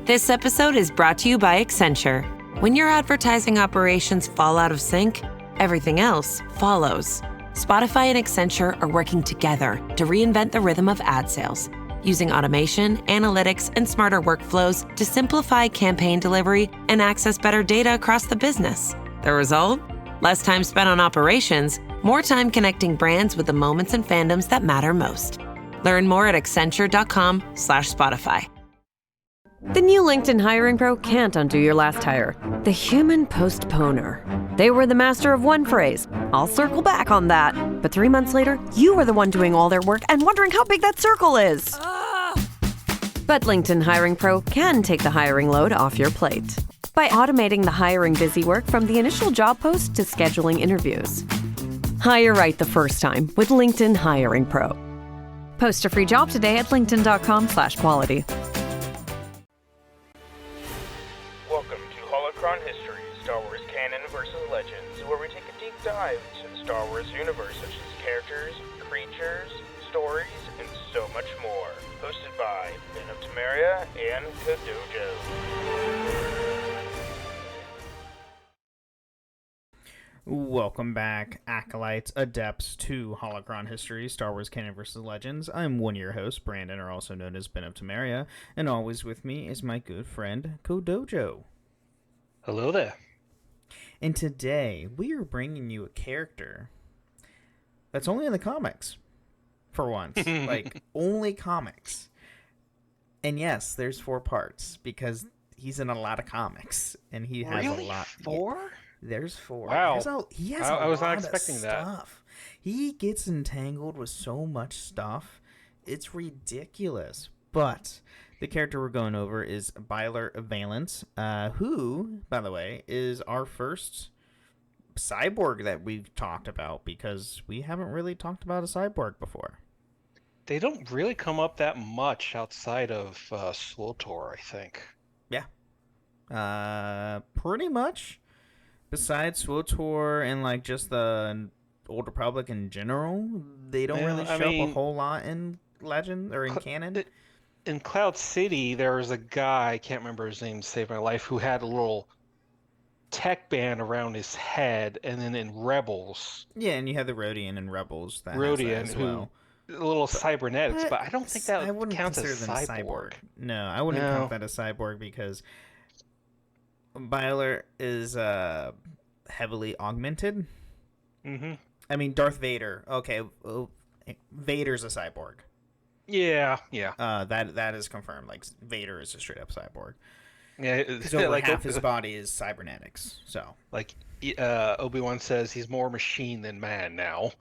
This episode is brought to you by Accenture. When your advertising operations fall out of sync, everything else follows. Spotify and Accenture are working together to reinvent the rhythm of ad sales, using automation, analytics, and smarter workflows to simplify campaign delivery and access better data across the business. The result? Less time spent on operations, more time connecting brands with the moments and fandoms that matter most. Learn more at accenture.com/Spotify. The new LinkedIn Hiring Pro can't undo your last hire. The human postponer. They were the master of one phrase. I'll circle back on that. But 3 months later, you were the one doing all their work and wondering how big that circle is. But LinkedIn Hiring Pro can take the hiring load off your plate by automating the hiring busy work from the initial job post to scheduling interviews. Hire right the first time with LinkedIn Hiring Pro. Post a free job today at linkedin.com/quality. Welcome to Holocron History, Star Wars Canon versus Legends, where we take a deep dive into the Star Wars universe, such as characters, creatures, stories, and so much more. Hosted by Ben of Temeria and Kodojo. Welcome back, Acolytes, Adepts, to Holocron History, Star Wars Canon vs. Legends. I'm one of your hosts, Brandon, or also known as Ben of Temeria, and always with me is my good friend, Kodojo. Hello there. And today, we are bringing you a character that's only in the comics, for once. Like, only comics. And yes, there's 4 parts, because he's in a lot of comics, and he has a lot. 4? There's 4. Wow. He has I was not lot expecting of that. stuff. He gets entangled with so much stuff. It's ridiculous. But the character we're going over is Beilert Valance, who, by the way, is our first cyborg that we've talked about, because we haven't really talked about a cyborg before. They don't really come up that much outside of SWTOR, I think. Yeah. Pretty much. Besides SWTOR and like just the Old Republic in general, they don't really show up a whole lot in Legend or in canon. In Cloud City, there was a guy, I can't remember his name to save my life, who had a little tech band around his head, and then in Rebels. Yeah, and you have the Rodian and Rebels that Rodian, has that as well. Little cybernetics, but I don't think that counts as cyborg. No, I wouldn't count that as cyborg, because Beilert is heavily augmented. Mm-hmm. I mean, Darth Vader. Okay, Vader's a cyborg. Yeah. That is confirmed. Like, Vader is a straight up cyborg. Yeah, because over like half his body is cybernetics. So, like, Obi-Wan says, he's more machine than man now.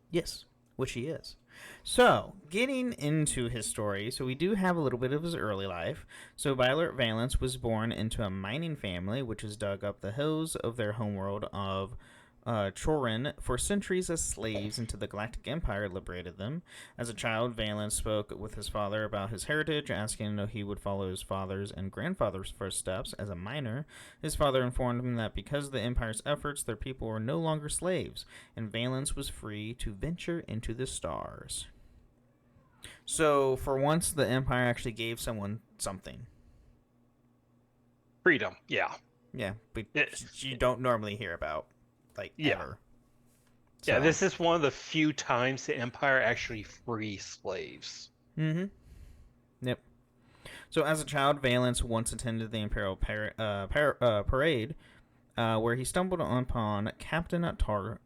Yes, which he is. So, getting into his story, so we do have a little bit of his early life. So, Beilert Valance was born into a mining family, which was dug up the hills of their homeworld of Chorin for centuries as slaves until the Galactic Empire liberated them. As a child, Valance spoke with his father about his heritage, asking if he would follow his father's and grandfather's footsteps as a miner. His father informed him that because of the Empire's efforts, their people were no longer slaves, and Valance was free to venture into the stars. So, for once, the Empire actually gave someone something. Freedom, yeah. Yeah, but you don't normally hear about. Like, ever. Yeah, this is one of the few times the Empire actually frees slaves. Mm-hmm. Yep. So, as a child, Valance once attended the Imperial Parade, where he stumbled upon Captain Tar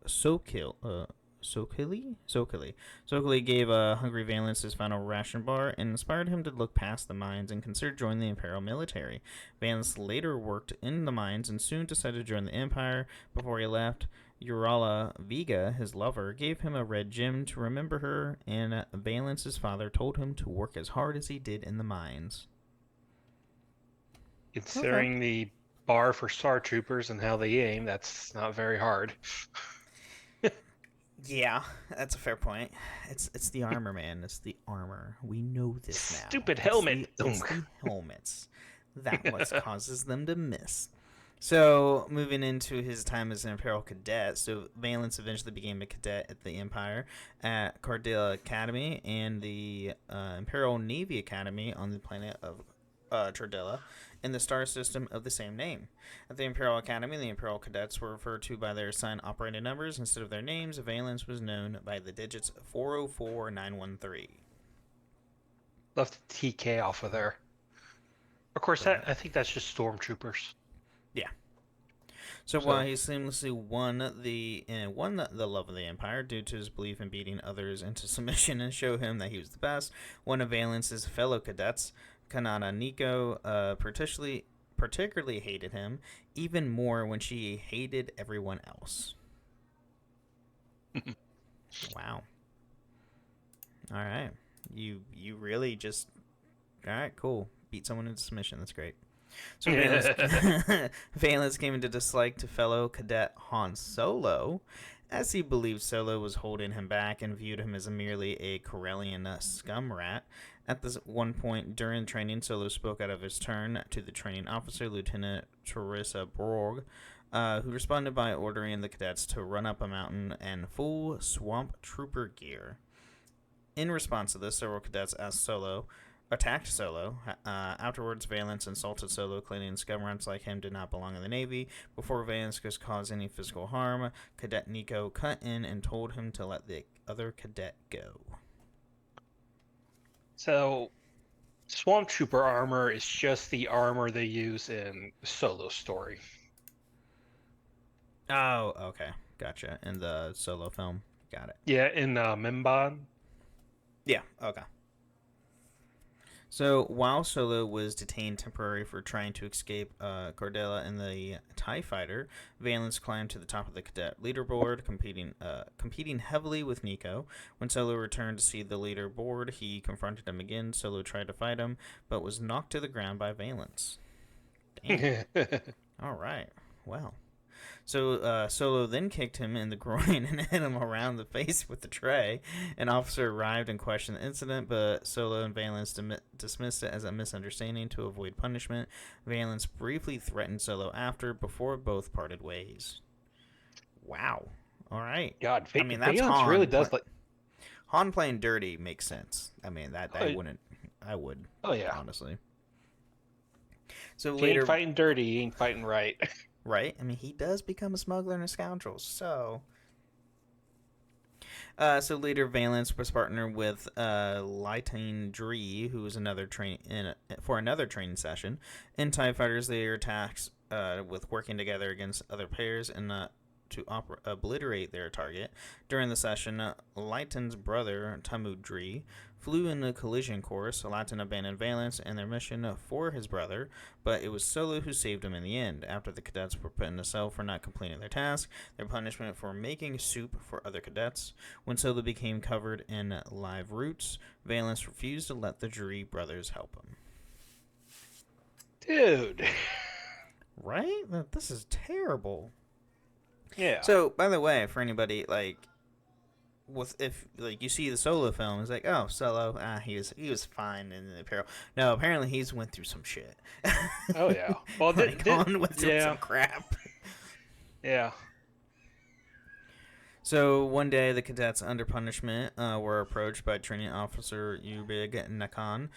Sokili. Sokili gave hungry Valance his final ration bar and inspired him to look past the mines and consider joining the Imperial military. Valance later worked in the mines and soon decided to join the Empire. Before he left, Urala Vega, his lover, gave him a red gem to remember her, and Valance's father told him to work as hard as he did in the mines. Considering the bar for Star Troopers and how they aim, that's not very hard. Yeah, that's a fair point. It's the armor, man. It's the armor. We know this now. Stupid helmet. It's the helmets. That what causes them to miss. So, moving into his time as an Imperial cadet, so Valance eventually became a cadet at the Empire at Cardilla Academy and the Imperial Navy Academy on the planet of Tordilla in the star system of the same name. At the Imperial Academy, the Imperial cadets were referred to by their assigned operating numbers instead of their names. Valance was known by the digits 404913. Left the TK off of there. Of course, I think that's just stormtroopers. Yeah. So while he seamlessly won the love of the Empire due to his belief in beating others into submission and show him that he was the best, one of Valance's fellow cadets, Kanata Nico, particularly hated him, even more when she hated everyone else. Wow. All right. You really just... All right, cool. Beat someone into submission. That's great. So Valance came into dislike to fellow cadet Han Solo, as he believed Solo was holding him back and viewed him as merely a Corellian scum rat. At this one point during training, Solo spoke out of his turn to the training officer, Lieutenant Teresa Borg, who responded by ordering the cadets to run up a mountain in full swamp trooper gear. In response to this, several cadets attacked Solo. Afterwards, Valance insulted Solo, claiming scum rats like him did not belong in the Navy. Before Valance could cause any physical harm, Cadet Nico cut in and told him to let the other cadet go. So, Swamp Trooper armor is just the armor they use in Solo story. Oh, okay. Gotcha. In the Solo film. Got it. Yeah, in Mimban. Yeah, okay. So, while Solo was detained temporarily for trying to escape Cordella in the TIE Fighter, Valance climbed to the top of the cadet leaderboard, competing heavily with Nico. When Solo returned to see the leaderboard, he confronted him again. Solo tried to fight him, but was knocked to the ground by Valance. Damn. All right. Well. So Solo then kicked him in the groin and hit him around the face with the tray. An officer arrived and questioned the incident, but Solo and Valance dismissed it as a misunderstanding to avoid punishment. Valance briefly threatened Solo before both parted ways. Wow. All right. God, I mean, that's Valance Han. really does like Han playing dirty makes sense. I mean, I would. Oh yeah, honestly. So if later, he ain't fighting dirty, he ain't fighting right. Right? I mean, he does become a smuggler and a scoundrel, so... So later, Valance was partnered with Lytane Dree, who was for another training session. In TIE Fighters, they are tasked with working together against other pairs and to obliterate their target. During the session, Lytane's brother, Tamu Dree, flew in a collision course. Lytane abandoned Valance and their mission for his brother, but it was Solo who saved him in the end. After the cadets were put in a cell for not completing their task, their punishment for making soup for other cadets. When Solo became covered in live roots, Valance refused to let the Dree brothers help him. Dude. Right? This is terrible. Yeah. So, by the way, for anybody, if you see the Solo film, it's like, oh, Solo, he was fine in the Imperial. No, apparently he's went through some shit. Oh yeah. Well, Han went through some crap. Yeah. So one day, the cadets under punishment were approached by training officer Ubig Nakan,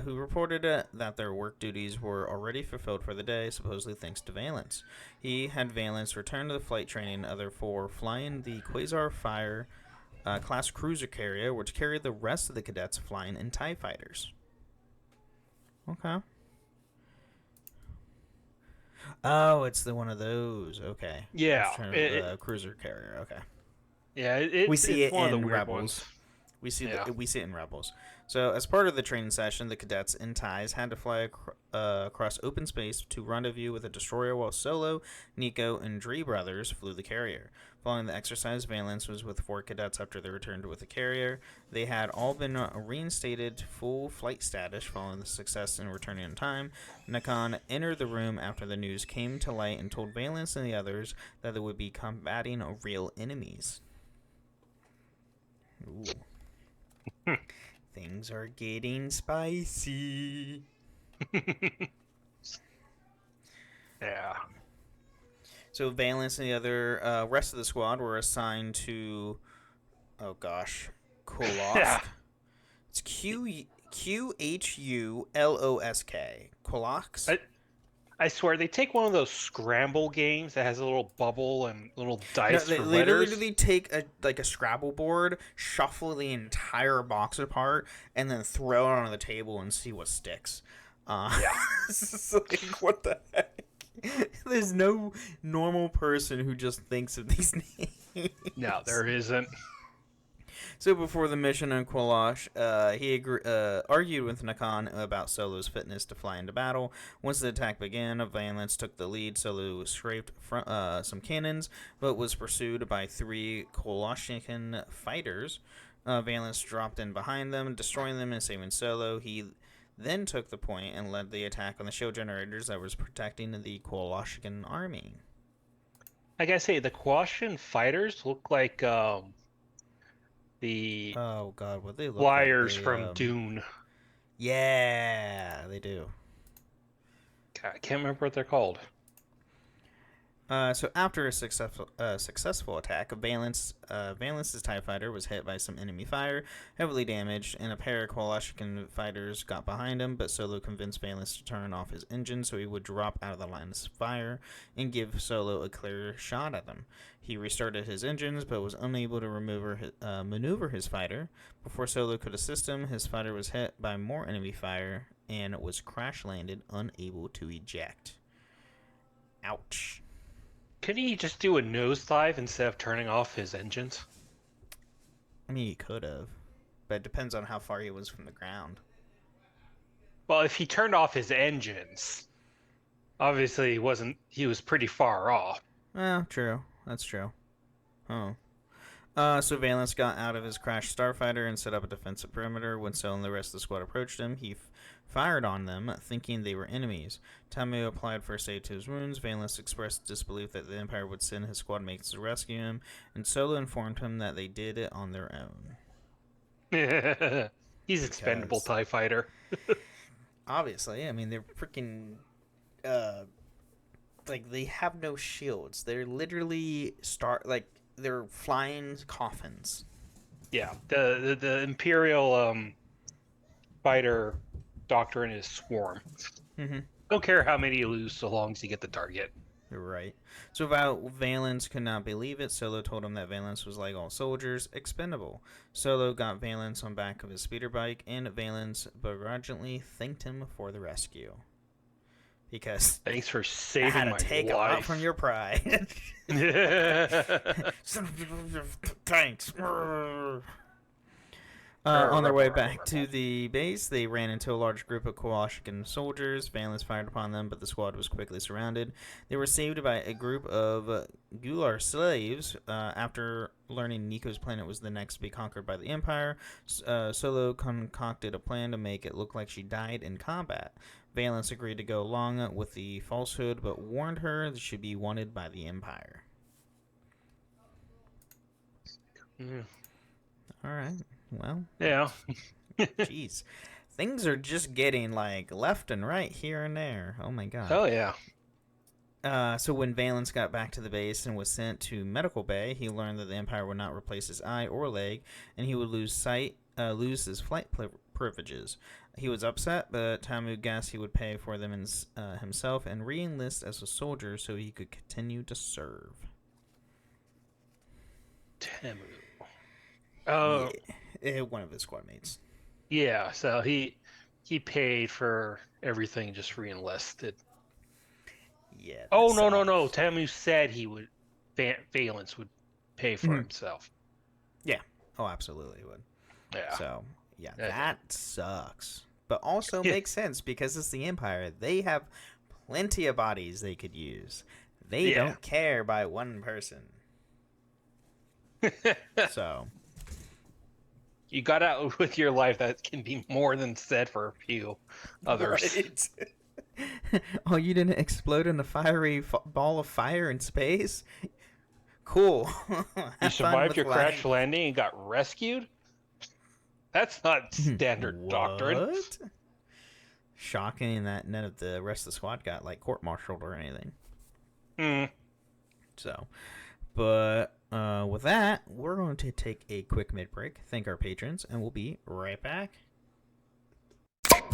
who reported that their work duties were already fulfilled for the day, supposedly thanks to Valance. He had Valance return to the flight training for flying the Quasar Fire class cruiser carrier, which carried the rest of the cadets flying in TIE Fighters. Okay. Oh, it's one of those. Okay. Yeah. Cruiser carrier. Okay. Yeah, we see it's it one in of the weird Rebels. ones. We see it in Rebels. So, as part of the training session, the cadets in TIEs had to fly across open space to rendezvous with a destroyer, while Solo, Nico, and Dree brothers flew the carrier. Following the exercise, Valance was with 4 cadets after they returned with the carrier. They had all been reinstated to full flight status following the success in returning in time. Nakan entered the room after the news came to light and told Valance and the others that they would be combating real enemies. Ooh. Things are getting spicy. Yeah. So Valance and the other rest of the squad were assigned to, Kolosk. Yeah. It's Qhulosk. Quolox? I swear, they take one of those scramble games that has a little bubble and little No, dice they for literally letters. take a Scrabble board, shuffle the entire box apart, and then throw it on the table and see what sticks. Yeah. It's like, what the heck? There's no normal person who just thinks of these names. No, there isn't. So before the mission on Qualash, he argued with Nakan about Solo's fitness to fly into battle. Once the attack began, Valance took the lead. Solo scraped some cannons, but was pursued by 3 Kolashikan fighters. Valance dropped in behind them, destroying them and saving Solo. He then took the point and led the attack on the shield generators that was protecting the Kolashikan army. I gotta say, the Quashan fighters look like the Oh god, what they look flyers like? from Dune. Yeah, they do. I can't remember what they're called. So after a successful attack, Valance's TIE fighter was hit by some enemy fire, heavily damaged, and a pair of Kolashikan fighters got behind him, but Solo convinced Valance to turn off his engine so he would drop out of the line of fire and give Solo a clear shot at them. He restarted his engines, but was unable to maneuver his fighter. Before Solo could assist him, his fighter was hit by more enemy fire and was crash-landed, unable to eject. Ouch. Couldn't he just do a nosedive instead of turning off his engines? I mean, he could have, but it depends on how far he was from the ground. Well, if he turned off his engines, obviously he was pretty far off. Well, true. That's true. Oh. So Valance got out of his crashed starfighter and set up a defensive perimeter. When Solo and the rest of the squad approached him, he fired on them, thinking they were enemies. Tamu applied first aid to his wounds. Valance expressed disbelief that the Empire would send his squad mates to rescue him, and Solo informed him that they did it on their own. He's expendable TIE fighter. Obviously, I mean, they're freaking... like, they have no shields. They're literally they're flying coffins. Yeah, the Imperial fighter doctrine is swarm. Mm-hmm. Don't care how many you lose, so long as you get the target. You're right. So Valance could not believe it. Solo told him that Valance was like all soldiers, expendable. Solo got Valance on back of his speeder bike, and Valance begrudgingly thanked him for the rescue. Because thanks for saving I had to my take life. a lot from your pride. Thanks. On their way back to the base, they ran into a large group of Kolashikan soldiers. Valance fired upon them, but the squad was quickly surrounded. They were saved by a group of Gular slaves. After learning Nico's planet was the next to be conquered by the Empire, Solo concocted a plan to make it look like she died in combat. Valance agreed to go along with the falsehood, but warned her that she'd be wanted by the Empire. All right. Well, yeah. Jeez. Things are just getting, like, left and right here and there. Oh, my God. Oh, yeah. So when Valance got back to the base and was sent to Medical Bay, he learned that the Empire would not replace his eye or leg, and he would lose his flight privileges. He was upset, but Tamu guessed he would pay for them himself and re-enlist as a soldier so he could continue to serve. Tamu. Oh. Yeah, one of his squad mates. Yeah, so he paid for everything, just re-enlisted. Yeah. Oh, no. Tamu said he would. Valance would pay for himself. Yeah. Oh, absolutely he would. Yeah. So, yeah, that sucks. But also makes sense because it's the Empire. They have plenty of bodies they could use. They don't care by one person. So... You got out with your life. That can be more than said for a few others. Right. Oh, you didn't explode in a fiery ball of fire in space? Cool. You survived your crash landing and got rescued? That's not standard doctrine. Shocking that none of the rest of the squad got, like, court-martialed or anything. So, but... with that, we're going to take a quick mid-break, thank our patrons, and we'll be right back.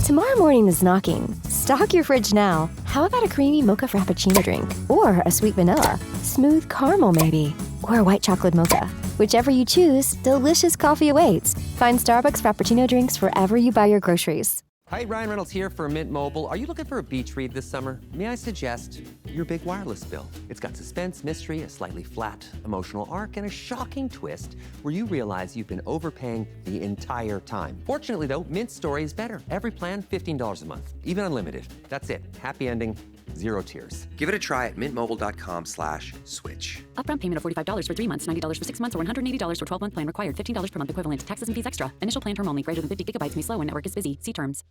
Tomorrow morning is knocking. Stock your fridge now. How about a creamy mocha frappuccino drink? Or a sweet vanilla? Smooth caramel, maybe? Or a white chocolate mocha? Whichever you choose, delicious coffee awaits. Find Starbucks Frappuccino drinks wherever you buy your groceries. Hi, Ryan Reynolds here for Mint Mobile. Are you looking for a beach read this summer? May I suggest your big wireless bill? It's got suspense, mystery, a slightly flat emotional arc, and a shocking twist where you realize you've been overpaying the entire time. Fortunately, though, Mint's story is better. Every plan, $15 a month, even unlimited. That's it. Happy ending, 0 tears. Give it a try at mintmobile.com/switch. Upfront payment of $45 for 3 months, $90 for 6 months, or $180 for 12-month plan required. $15 per month equivalent. Taxes and fees extra. Initial plan term only. Greater than 50 gigabytes may slow when network is busy. See terms.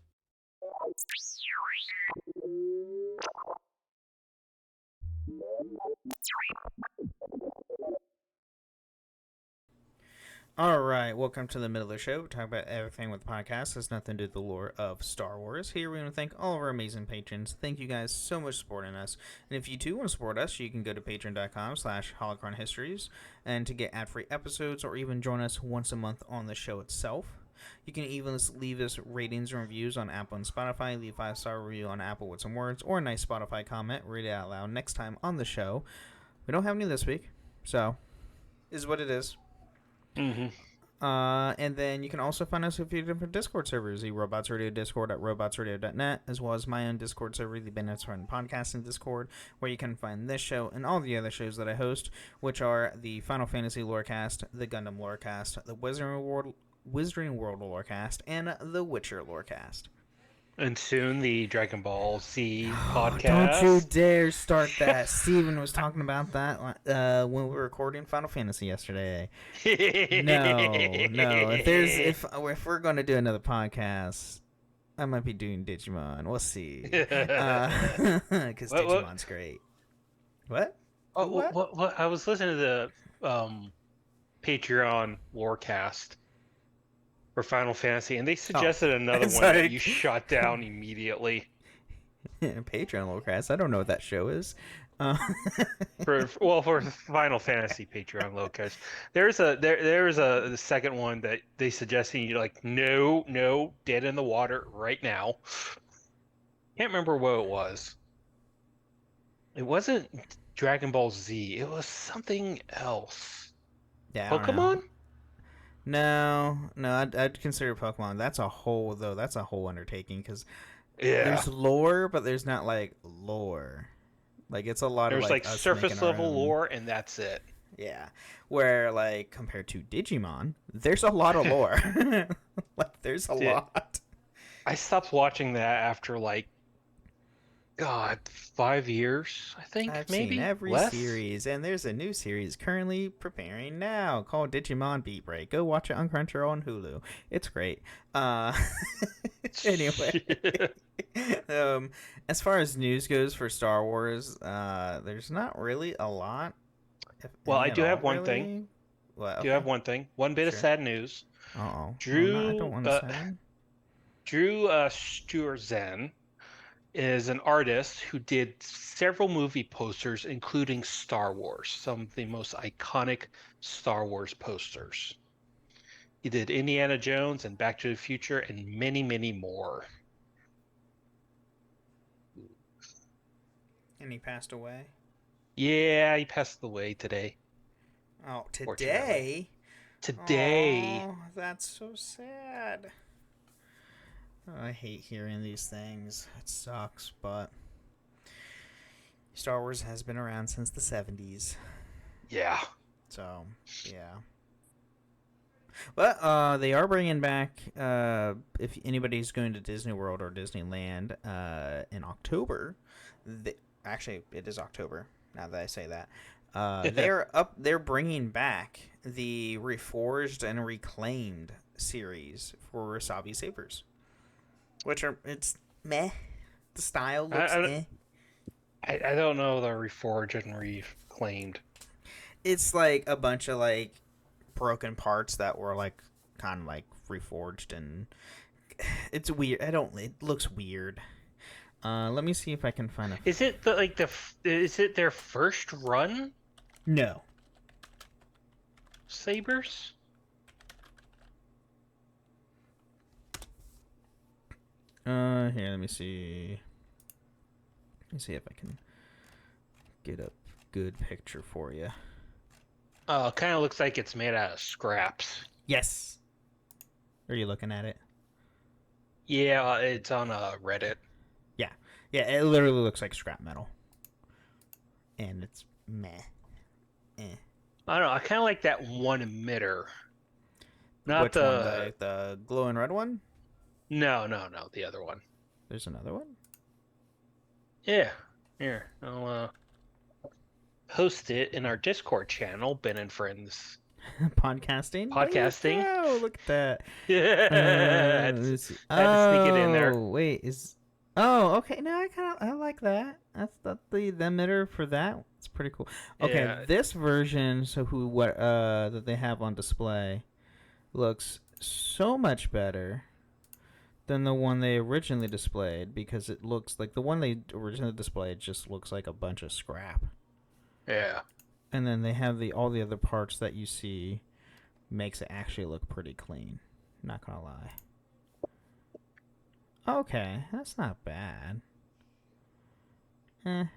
All right, welcome to the middle of the show. We talk about everything with the podcast. Has nothing to do with the lore of Star Wars. Here we want to thank all of our amazing patrons. Thank you guys so much for supporting us. And if you too want to support us, you can go to patreon.com/holocronhistories and to get ad-free episodes or even join us once a month on the show itself. You can even leave us ratings and reviews on Apple and Spotify. Leave a 5-star review on Apple with some words or a nice Spotify comment. Read it out loud next time on the show. We don't have any this week, so is what it is. Mm-hmm. And then you can also find us a few different Discord servers. The Robots Radio Discord at robotsradio.net, as well as my own Discord server, the Beilert Valance Podcasting Discord, where you can find this show and all the other shows that I host, which are the Final Fantasy Lorecast, the Gundam Lorecast, the Wizarding World Lorecast, and the Witcher Lorecast. And soon the Dragon Ball Z podcast. Don't you dare start that. Steven was talking about that when we were recording Final Fantasy yesterday. No. If we're going to do another podcast, I might be doing Digimon. We'll see. Because Digimon's great. What? What? I was listening to the Patreon Lorecast for Final Fantasy, and they suggested another one that you shot down immediately. Patreon Lorecast. I don't know what that show is. For Final Fantasy Patreon Lorecast, there's the second one that they suggested. You're like, no, dead in the water right now. Can't remember what it was. It wasn't Dragon Ball Z. It was something else. Yeah, Pokemon. No, I'd consider Pokemon. That's a whole undertaking because there's lore, but there's not like lore. Like it's a lot of like surface level lore, and that's it. Yeah, where like compared to Digimon, there's a lot of lore. Like there's a lot. I stopped watching that after 5 years, I think. I've maybe seen every less? series, and there's a new series currently preparing now called Digimon Beat Break. Go watch it on Crunchyroll and Hulu. It's great. Anyway, as far as news goes for Star Wars, there's not really a lot. Well, I do have one thing. Well, okay. Do have one thing. One bit of sad news. Uh-oh. Drew, I don't want to say. Drew Sturzen is an artist who did several movie posters, including Star Wars, some of the most iconic Star Wars posters. He did Indiana Jones and Back to the Future and many, many more. And he passed away? Yeah, he passed away today. Oh, today? Today. Oh, that's so sad. I hate hearing these things. It sucks, but Star Wars has been around since the 70s. Yeah. So, yeah. But they are bringing back, if anybody's going to Disney World or Disneyland in October, actually, it is October, now that I say that. They're bringing back the Reforged and Reclaimed series for Wasabi Sabers. Which it's meh. The style looks meh. I don't know the Reforged and Reclaimed. It's like a bunch of like broken parts that were like kind of like reforged, and it's weird. It looks weird. Let me see if I can find a. Is it is it their first run? No. Sabers? Here, let me see. Let me see if I can get a good picture for you. Oh, it kind of looks like it's made out of scraps. Yes. Are you looking at it? Yeah, it's on Reddit. Yeah. Yeah, it literally looks like scrap metal. And it's meh. I don't know. I kind of like that one emitter. Not Which one? The glowing red one? No, the other one. There's another one? Yeah. Here, I'll post it in our Discord channel, Ben and Friends. Podcasting? Podcasting. Oh, look at that. Yeah. I had to sneak it in there. Oh, wait, Oh, okay. No, I like that. That's the emitter for that. It's pretty cool. Okay, Yeah. this version, that they have on display, looks so much better than the one they originally displayed, because it looks like the one they originally displayed just looks like a bunch of scrap. Yeah. And then they have all the other parts that you see makes it actually look pretty clean. Not gonna lie. Okay, that's not bad. I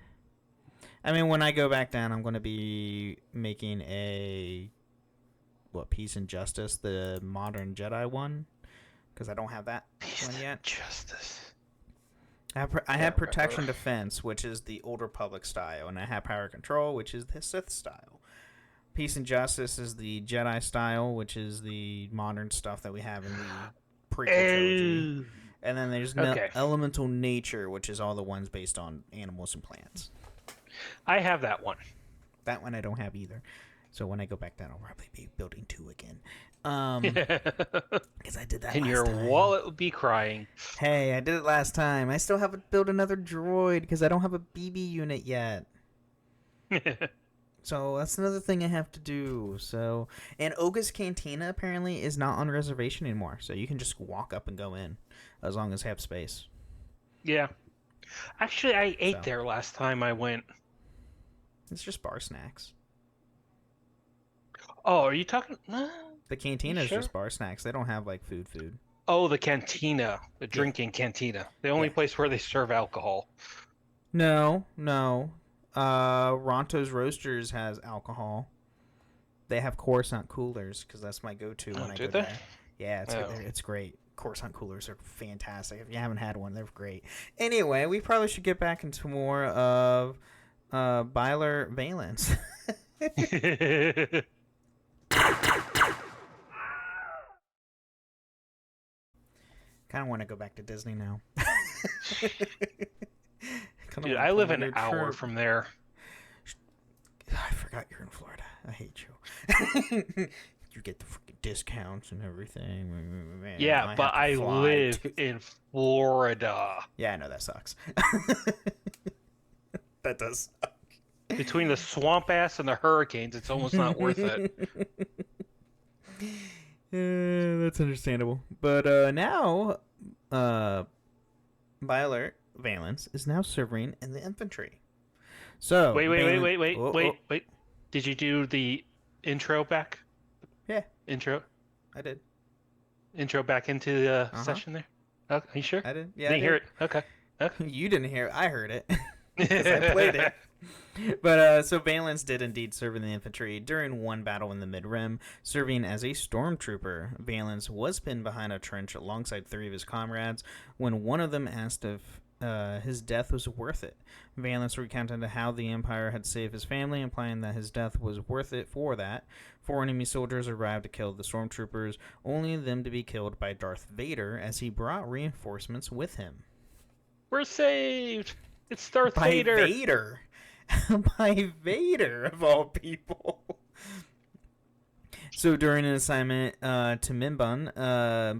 mean, when I go back down, I'm gonna be making Peace and Justice, the modern Jedi one, because I don't have that one yet. Justice. I have Protection Defense, which is the Old Republic style, and I have Power Control, which is the Sith style. Peace and Justice is the Jedi style, which is the modern stuff that we have in the prequel trilogy. And then there's Elemental Nature, which is all the ones based on animals and plants. I have that one. That one I don't have either. So when I go back down, I'll probably be building 2 again. Because I did that and last your time. wallet would be crying. Hey, I did it last time. I still haven't built another droid because I don't have a BB unit yet. So that's another thing I have to do. So, and Oga's Cantina apparently is not on reservation anymore. So you can just walk up and go in as long as you have space. Yeah. Actually, I ate there last time I went. It's just bar snacks. Oh, are you talking? The cantina is just bar snacks. They don't have like food. Oh, the cantina, the drinking cantina, the only place where they serve alcohol. No. Ronto's Roasters has alcohol. They have Coruscant coolers because that's my go-to when I go there. Yeah, it's great. Coruscant coolers are fantastic. If you haven't had one, they're great. Anyway, we probably should get back into more of Beilert Valance. Kind of want to go back to Disney now. Dude, I live an hour from there. I forgot you're in Florida. I hate you. You get the freaking discounts and everything. Man, yeah, but I live in Florida. Yeah, I know that sucks. That does suck. Between the swamp ass and the hurricanes, it's almost not worth it. That's understandable. But now, Beilert Valance is now serving in the infantry. So wait. Did you do the intro back? Yeah. Intro? I did. Intro back into the session there? Oh, are you sure? I did. Yeah. Didn't hear it. Okay. You didn't hear it. I heard it. Because I played it. But so Valance did indeed serve in the infantry during one battle in the Mid-Rim, serving as a stormtrooper. Valance was pinned behind a trench alongside 3 of his comrades when one of them asked if his death was worth it. Valance recounted how the Empire had saved his family, implying that his death was worth it for that. 4 enemy soldiers arrived to kill the stormtroopers, only them to be killed by Darth Vader as he brought reinforcements with him. We're saved! It's Darth Vader! By Vader, of all people. So during an assignment to Minbun,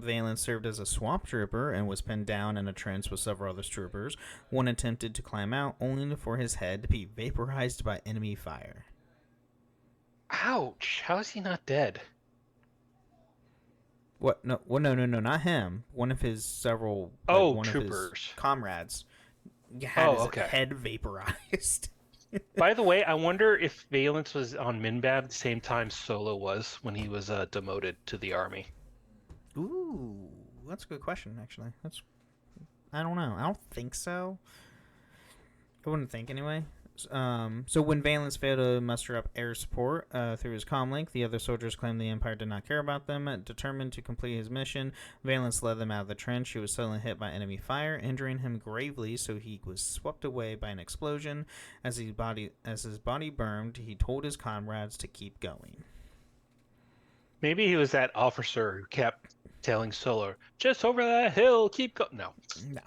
Valance served as a swamp trooper and was pinned down in a trench with several other troopers. One attempted to climb out, only for his head to be vaporized by enemy fire. Ouch! How is he not dead? What? No, not him. One of his several one troopers. Of his comrades had his head vaporized. By the way, I wonder if Valance was on Minbab the same time Solo was when he was demoted to the army. Ooh, that's a good question, actually. I don't know. I don't think so. I wouldn't think anyway. So when Valance failed to muster up air support through his comlink, the other soldiers claimed the Empire did not care about them. Determined to complete his mission, Valance led them out of the trench. He was suddenly hit by enemy fire, injuring him gravely, so he was swept away by an explosion. As his body burned, he told his comrades to keep going. Maybe he was that officer who kept telling Solo, just over that hill, keep going. No.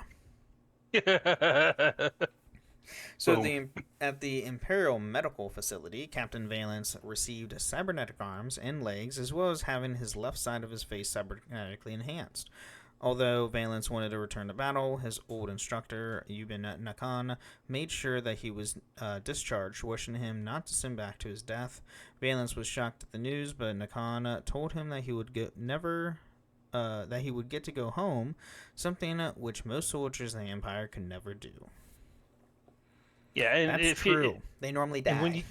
So at the Imperial Medical Facility, Captain Valance received cybernetic arms and legs, as well as having his left side of his face cybernetically enhanced. Although Valance wanted to return to battle, his old instructor, Yuban Nakan, made sure that he was discharged, wishing him not to send back to his death. Valance was shocked at the news, but Nakan told him that he would get to go home, something which most soldiers in the Empire could never do. Yeah, and that's true. They normally die.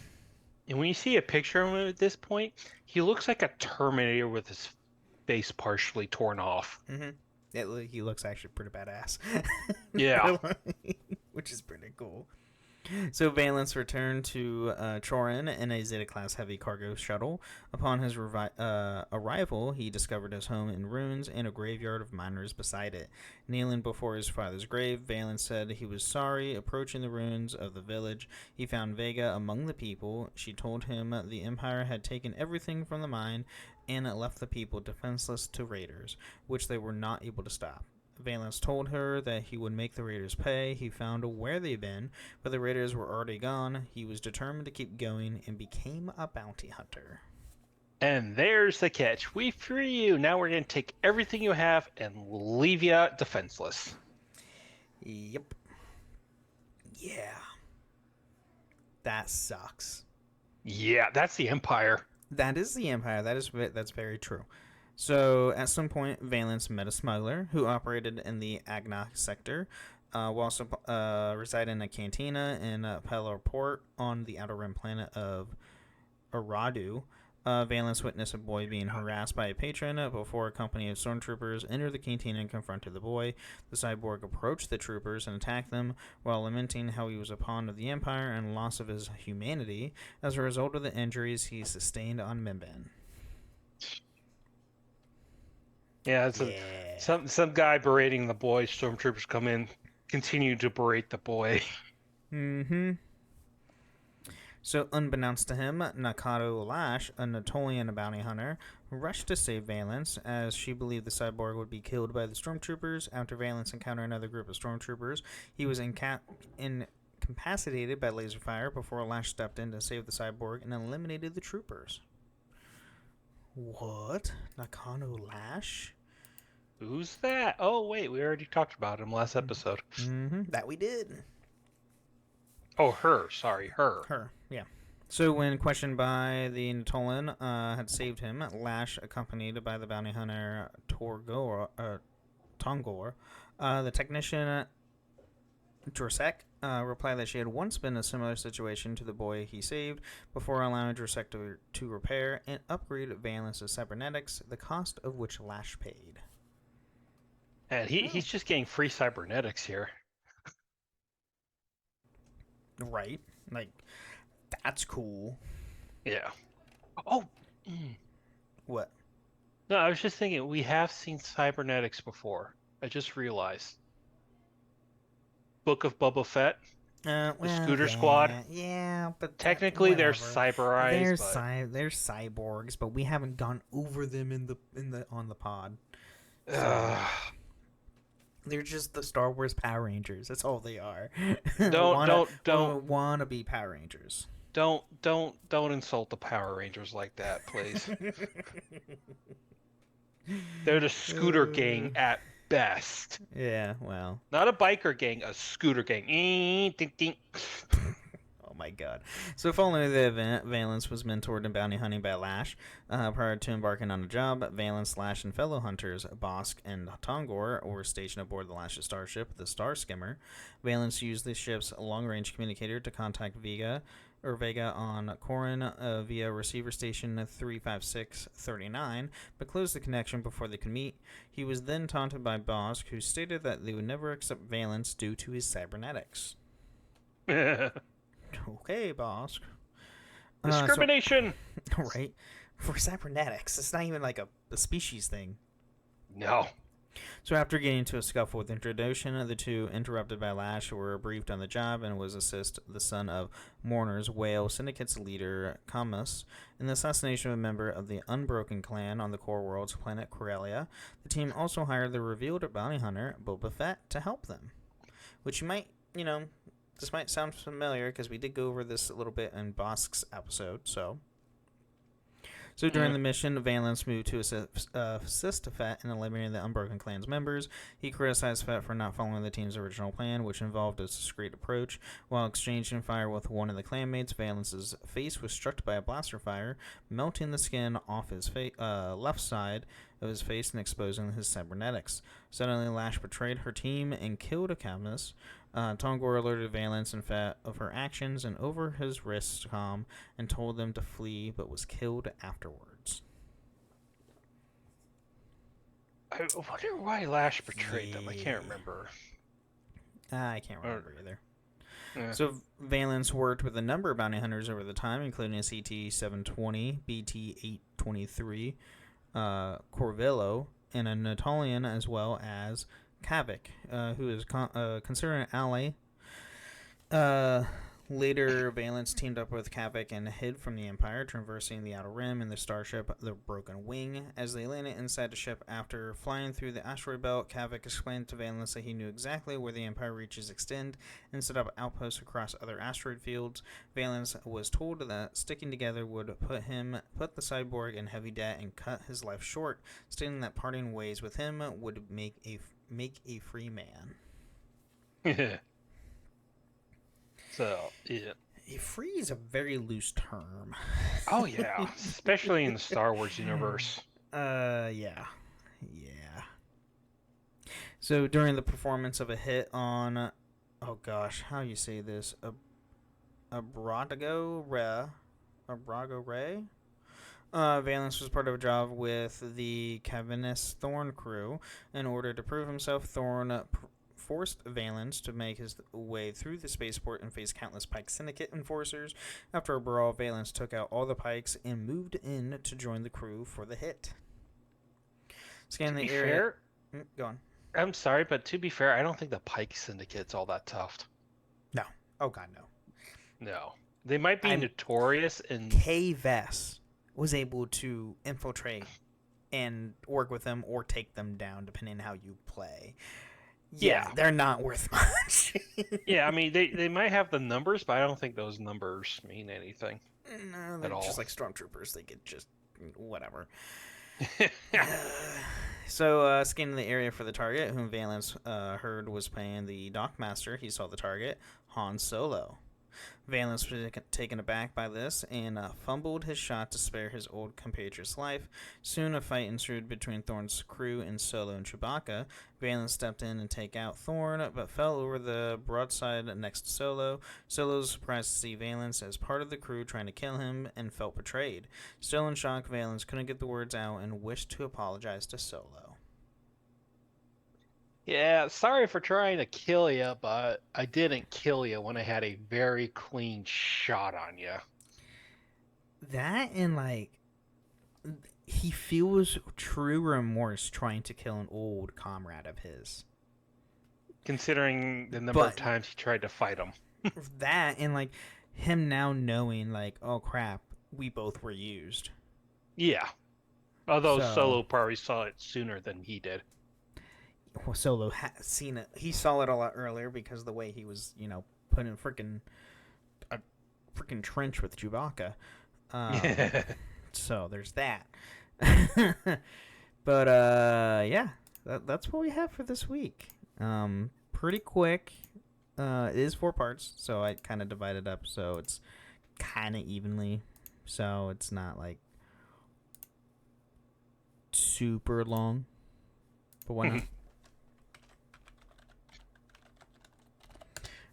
And when you see a picture of him at this point, he looks like a Terminator with his face partially torn off. Mm-hmm. He looks actually pretty badass. Yeah. Which is pretty cool. So Valance returned to Chorin in a Zeta-class heavy cargo shuttle. Upon his arrival, he discovered his home in ruins and a graveyard of miners beside it. Kneeling before his father's grave, Valance said he was sorry. Approaching the ruins of the village, he found Vega among the people. She told him the Empire had taken everything from the mine and left the people defenseless to raiders, which they were not able to stop. Valance told her that he would make the raiders pay. He found where they'd been, but the raiders were already gone. He was determined to keep going and became a bounty hunter. And there's the catch. We free you. Now we're going to take everything you have and leave you defenseless. Yep. Yeah. That sucks. Yeah, that's the Empire. That is the Empire. That's very true. So, at some point, Valance met a smuggler who operated in the Agna sector, while residing in a cantina in Pelor Port on the outer rim planet of Aradu. Valance witnessed a boy being harassed by a patron before a company of stormtroopers entered the cantina and confronted the boy. The cyborg approached the troopers and attacked them while lamenting how he was a pawn of the Empire and loss of his humanity as a result of the injuries he sustained on Mimban. Yeah, some guy berating the boy. Stormtroopers come in, continue to berate the boy. Mm-hmm. So, unbeknownst to him, Nakato Lash, a Natolian bounty hunter, rushed to save Valance, as she believed the cyborg would be killed by the stormtroopers. After Valance encountered another group of stormtroopers, he was incapacitated by laser fire before Lash stepped in to save the cyborg and eliminated the troopers. What? Nakano Lash? Who's that? Oh, wait, we already talked about him last episode. Mm-hmm. That we did. Oh, her. Sorry, her. Her, yeah. So when questioned by the Natolian had saved him, Lash, accompanied by the bounty hunter Tongor, the technician Drosek, replied that she had once been in a similar situation to the boy he saved before allowing Drosek to repair and upgrade Valance's cybernetics, the cost of which Lash paid. And he's just getting free cybernetics here. Right. Like, that's cool. Yeah. Oh. What? No, I was just thinking, we have seen cybernetics before. I just realized. Book of Boba Fett. The Scooter Squad. Yeah, but technically they're cyberized. They're cyborgs, but we haven't gone over them on the pod. They're just the Star Wars Power Rangers. That's all they are. Don't wanna be Power Rangers. Don't insult the Power Rangers like that, please. They're the scooter gang at best. Yeah, well. Not a biker gang, a scooter gang. Oh my god. So following the event, Valance was mentored in bounty hunting by Lash. Prior to embarking on the job, Valance, Lash, and fellow hunters, Bosk and Tongor, were stationed aboard the Lash's starship, the Star Skimmer. Valance used the ship's long-range communicator to contact Vega, Vega on Corin via receiver station 35639, but closed the connection before they could meet. He was then taunted by Bosk, who stated that they would never accept Valance due to his cybernetics. Okay, Bosk. Discrimination! Right? For cybernetics. It's not even like a species thing. No. So after getting into a scuffle with Introduction, the two, interrupted by Lash, were briefed on the job and was assist the son of Mourner's Whale Syndicate's leader, Camus, in the assassination of a member of the Unbroken clan on the core world's planet Corellia. The team also hired the revealed bounty hunter, Boba Fett, to help them. Which you might, this might sound familiar because we did go over this a little bit in Bosk's episode, So during the mission, Valance moved to assist Fett in eliminating the Unbroken Clan's members. He criticized Fett for not following the team's original plan, which involved a discreet approach. While exchanging fire with one of the clanmates, Valance's face was struck by a blaster fire, melting the skin off his left side of his face and exposing his cybernetics. Suddenly, Lash betrayed her team and killed Camus. Tongor alerted Valance and Fett of her actions and over his wrist comm and told them to flee, but was killed afterwards. I wonder why Lash betrayed them. I can't remember. I can't remember either. Yeah. So Valance worked with a number of bounty hunters over the time, including CT-720, BT-823, Corvillo, and a Natalian, as well as Kavik, who is considered an ally. Later, Valance teamed up with Kavik and hid from the Empire, traversing the Outer Rim in the starship The Broken Wing. As they landed inside the ship after flying through the asteroid belt, Kavik explained to Valance that he knew exactly where the Empire reaches extend and set up outposts across other asteroid fields. Valance was told that sticking together would put the cyborg in heavy debt and cut his life short, stating that parting ways with him would make a free man. So, yeah. Free is a very loose term. Oh, yeah. Especially in the Star Wars universe. Yeah. So, during the performance of a hit on, oh gosh, how you say this? Abrago Ray? Valance was part of a job with the Cavaness Thorn crew. In order to prove himself, Thorn forced Valance to make his way through the spaceport and face countless Pike Syndicate enforcers. After a brawl, Valance took out all the Pikes and moved in to join the crew for the hit. Scan the area. Go on. I'm sorry, but to be fair, I don't think the Pike Syndicate's all that tough. No. Oh, God, no. No. They might be notorious in... K-Vess was able to infiltrate and work with them or take them down, depending on how you play. Yeah, they're not worth much. Yeah, I mean, they might have the numbers, but I don't think those numbers mean anything. No, they're just like stormtroopers. They get just whatever. So, scanning the area for the target, whom Valance heard was playing the Dockmaster, he saw the target, Han Solo. Valance was taken aback by this and fumbled his shot to spare his old compatriot's life. Soon a fight ensued between Thorn's crew and Solo and Chewbacca. Valance stepped in and take out Thorn, but fell over the broadside next to Solo. Solo was surprised to see Valance as part of the crew trying to kill him and felt betrayed. Still in shock, Valance couldn't get the words out and wished to apologize to Solo. Yeah, sorry for trying to kill you, but I didn't kill you when I had a very clean shot on you. That and, like, he feels true remorse trying to kill an old comrade of his. Considering the number of times he tried to fight him. That and, like, him now knowing, like, oh, crap, we both were used. Yeah. Although Solo probably saw it sooner than he did. Well, Solo had seen it. He saw it a lot earlier because of the way he was, put in a freaking trench with Chewbacca. So there's that. But yeah, that's what we have for this week. Pretty quick. It is 4 parts, so I kind of divided up so it's kind of evenly. So it's not like super long. But why not?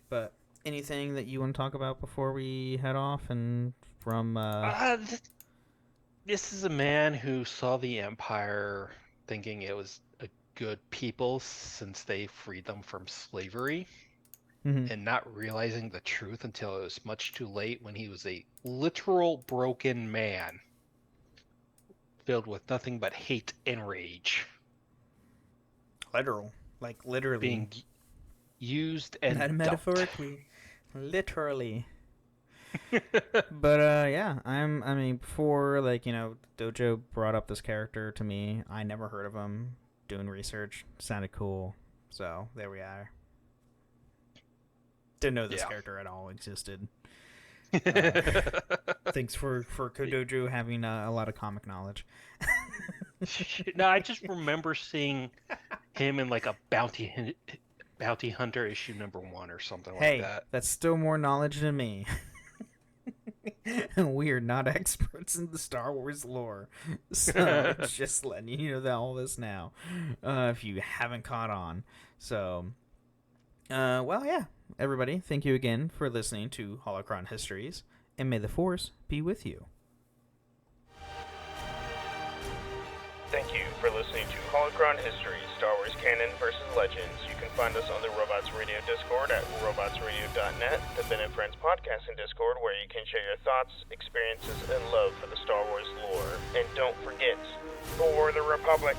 But anything that you want to talk about before we head off? And from this is a man who saw the Empire thinking it was a good people since they freed them from slavery, and not realizing the truth until it was much too late, when he was a literal broken man filled with nothing but hate and rage. literal, like literally Being used and not dumped. metaphorically, literally. But yeah, I mean, before, like, you know, Dojo brought up this character to me. I never heard of him. Doing research sounded cool, so there we are. Didn't know this character at all existed. Thanks for Kodojo having a lot of comic knowledge. No, I just remember seeing him in like a bounty hunter issue #1 or something like that. That's still more knowledge than me. We are not experts in the Star Wars lore, so just letting you know that all this now, if you haven't caught on. So, well, yeah, everybody, thank you again for listening to Holocron Histories, and may the Force be with you. Thank you for listening to Holocron History, Star Wars Canon vs. Legends. You can find us on the Robots Radio Discord at robotsradio.net, the Ben and Friends podcasting Discord, where you can share your thoughts, experiences, and love for the Star Wars lore. And don't forget, for the Republic!